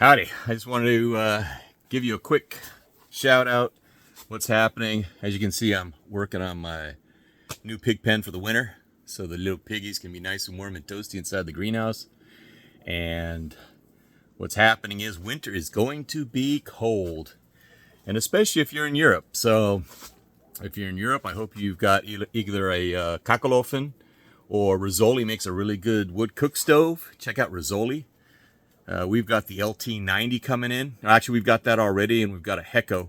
Howdy. I just wanted to give you a quick shout out. What's happening? As you can see, I'm working on my new pig pen for the winter, so the little piggies can be nice and warm and toasty inside the greenhouse. And what's happening is winter is going to be cold, and especially if you're in Europe. So if you're in Europe, I hope you've got either a Kachelofen or Rizzoli makes a really good wood cook stove. Check out Rizzoli. We've got the LT90 coming in. Actually, we've got that already, and we've got a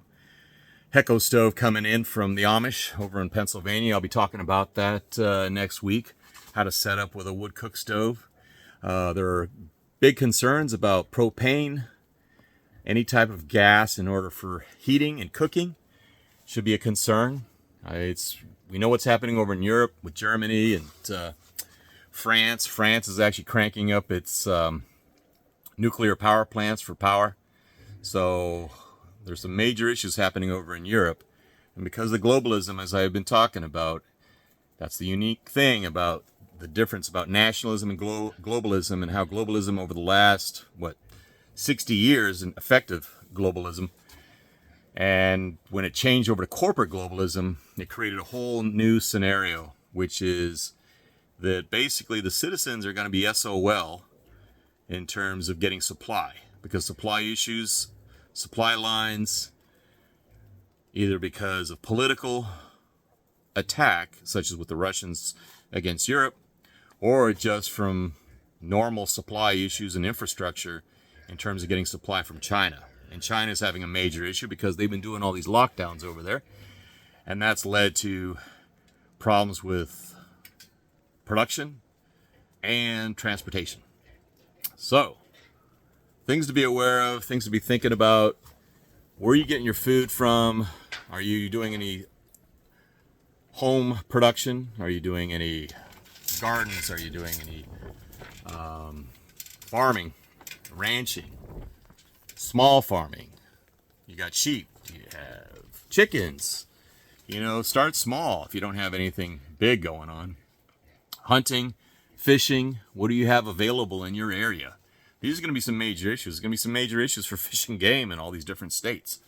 Heko stove coming in from the Amish over in Pennsylvania. I'll be talking about that next week, how to set up with a wood cook stove. There are big concerns about propane, any type of gas in order for heating and cooking should be a concern. We know what's happening over in Europe with Germany and France. France is actually cranking up its nuclear power plants for power. So there's some major issues happening over in Europe. And because of globalism, as I've been talking about, that's the unique thing about the difference about nationalism and globalism, and how globalism over the last, 60 years, and effective globalism. And when it changed over to corporate globalism, it created a whole new scenario, which is that basically the citizens are going to be SOL in terms of getting supply, because supply issues, supply lines, either because of political attack, such as with the Russians against Europe, or just from normal supply issues and infrastructure in terms of getting supply from China. And China's having a major issue because they've been doing all these lockdowns over there, and that's led to problems with production and transportation. So, things to be aware of, things to be thinking about. Where are you getting your food from? Are you doing any home production? Are you doing any gardens? Are you doing any farming, ranching, small farming? You got sheep, you have chickens. Start small if you don't have anything big going on. Hunting, fishing, what do you have available in your area? These are going to be some major issues. There's going to be some major issues for fish and game in all these different states.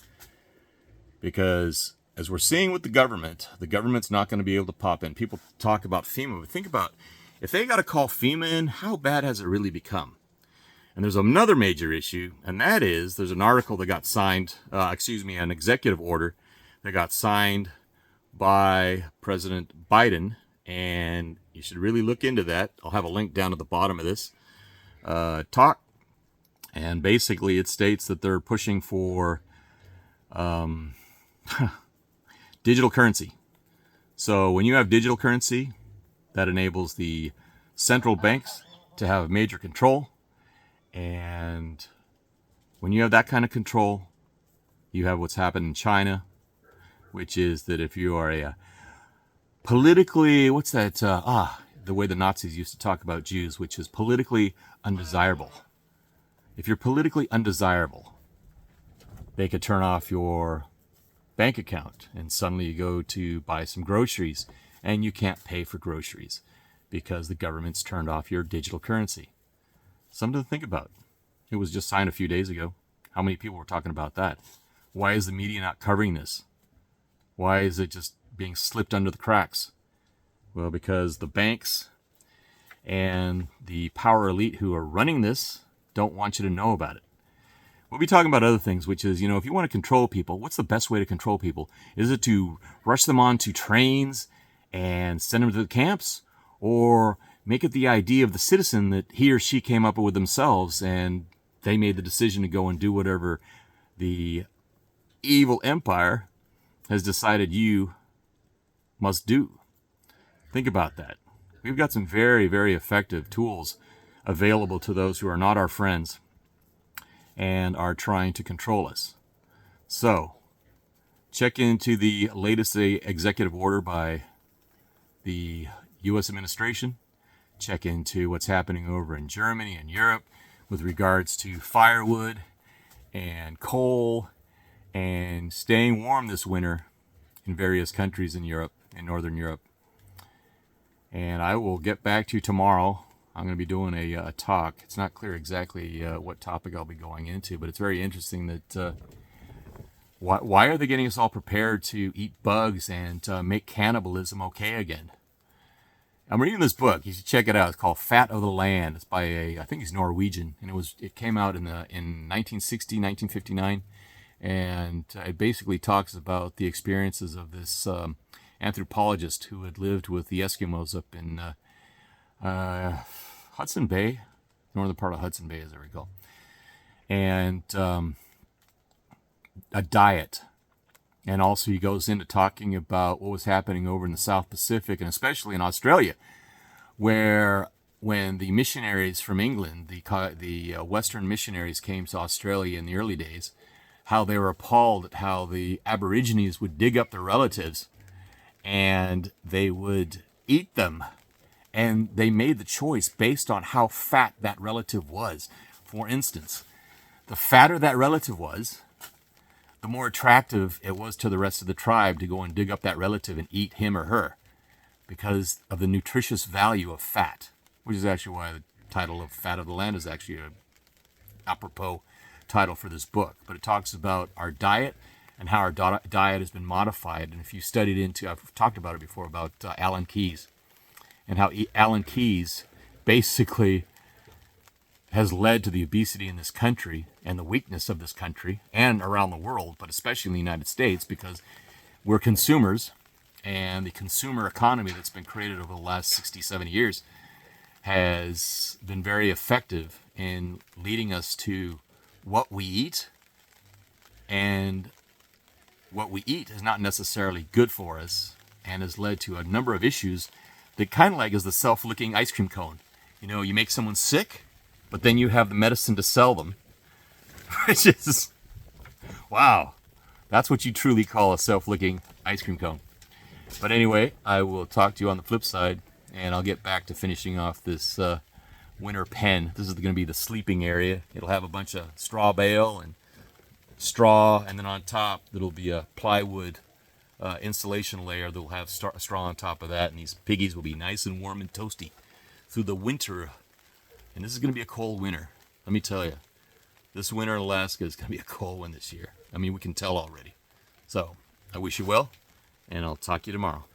Because as we're seeing with the government's not going to be able to pop in. People talk about FEMA, but think about if they got to call FEMA in, how bad has it really become? And there's another major issue, and that is there's an article that got signed, an executive order that got signed by President Biden, and you should really look into that. I'll have a link down at the bottom of this talk. And basically it states that they're pushing for digital currency. So when you have digital currency, that enables the central banks to have major control. And when you have that kind of control, you have what's happened in China, which is that if you are a politically, the way the Nazis used to talk about Jews, which is politically undesirable. If you're politically undesirable, they could turn off your bank account, and suddenly you go to buy some groceries and you can't pay for groceries because the government's turned off your digital currency. Something to think about. It was just signed a few days ago. How many people were talking about that? Why is the media not covering this? Why is it just being slipped under the cracks? Well, because the banks and the power elite who are running this don't want you to know about it. We'll be talking about other things, which is, if you want to control people, what's the best way to control people? Is it to rush them onto trains and send them to the camps? Or make it the idea of the citizen that he or she came up with themselves and they made the decision to go and do whatever the evil empire has decided you must do? Think about that. We've got some very, very effective tools available to those who are not our friends and are trying to control us. So, check into the latest executive order by the U.S. administration. Check into what's happening over in Germany and Europe with regards to firewood and coal and staying warm this winter in various countries in Europe, in Northern Europe. And I will get back to you tomorrow I'm going to be doing a talk. It's not clear exactly what topic I'll be going into, but it's very interesting that why are they getting us all prepared to eat bugs and make cannibalism okay again? I'm reading this book. You should check it out. It's called Fat of the Land. It's by I think he's Norwegian, and it came out in 1960, 1959, and it basically talks about the experiences of this anthropologist who had lived with the Eskimos up in Hudson Bay, northern part of Hudson Bay, as I recall, and a diet. And also he goes into talking about what was happening over in the South Pacific, and especially in Australia, where when the missionaries from England, the Western missionaries came to Australia in the early days, how they were appalled at how the Aborigines would dig up their relatives and they would eat them. And they made the choice based on how fat that relative was. For instance, the fatter that relative was, the more attractive it was to the rest of the tribe to go and dig up that relative and eat him or her, because of the nutritious value of fat, which is actually why the title of Fat of the Land is actually a apropos title for this book. But it talks about our diet and how our diet has been modified. And if you studied into, I've talked about it before, about Alan Keyes, and how Alan Keyes basically has led to the obesity in this country and the weakness of this country and around the world, but especially in the United States, because we're consumers, and the consumer economy that's been created over the last 60, 70 years has been very effective in leading us to what we eat, and what we eat is not necessarily good for us and has led to a number of issues that kind of like is the self-licking ice cream cone. You know, you make someone sick, but then you have the medicine to sell them, which is, wow, that's what you truly call a self-licking ice cream cone. But anyway, I will talk to you on the flip side, and I'll get back to finishing off this winter pen. This is going to be the sleeping area. It'll have a bunch of straw bale and straw, and then on top it'll be a plywood insulation layer that will have straw on top of that, and these piggies will be nice and warm and toasty through the winter. And this is going to be a cold winter. Let me tell you, this winter in Alaska is going to be a cold one this year. I mean, we can tell already. So I wish you well, and I'll talk to you tomorrow.